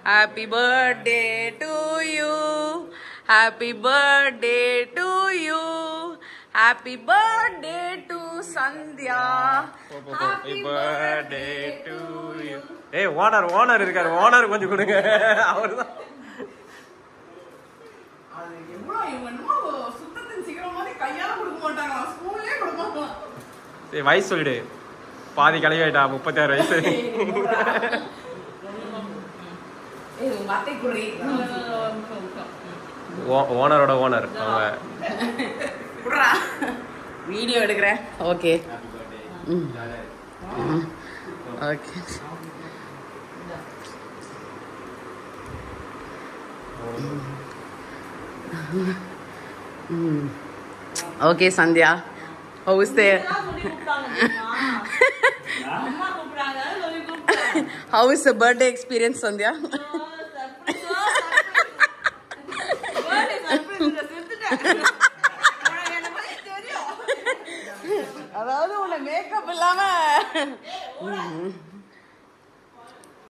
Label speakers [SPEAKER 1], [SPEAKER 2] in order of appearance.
[SPEAKER 1] Happy birthday to you. Happy birthday to you. Happy birthday to Sandhya.
[SPEAKER 2] Happy birthday to you. Hey, owner இருக்காரு. Owner கொஞ்சம் கொடுங்க. அவர்தான்.
[SPEAKER 1] அது எவ்வளவு இவனுமா சுத்தத்தின் சீக்கிரம் மாதிரி கையால கொடுக்க மாட்டாங்க. ஸ்கூல்லே கொடுப்பாங்க.
[SPEAKER 2] ஏய் வயசு சொல்லிடு. பாதி கலை ஆயிட்டா 36 வயசு.
[SPEAKER 1] ஏய் வாத்தை குடி.
[SPEAKER 2] ஓனரோட ஓனர் அவங்க.
[SPEAKER 1] குடுறா. வீடியோ எடுக்கறேன். Okay. Okay. Okay, Sandhya. How is there? How is the birthday experience, Sandhya? அதாவது உன்னை மேக்கப் இல்லாம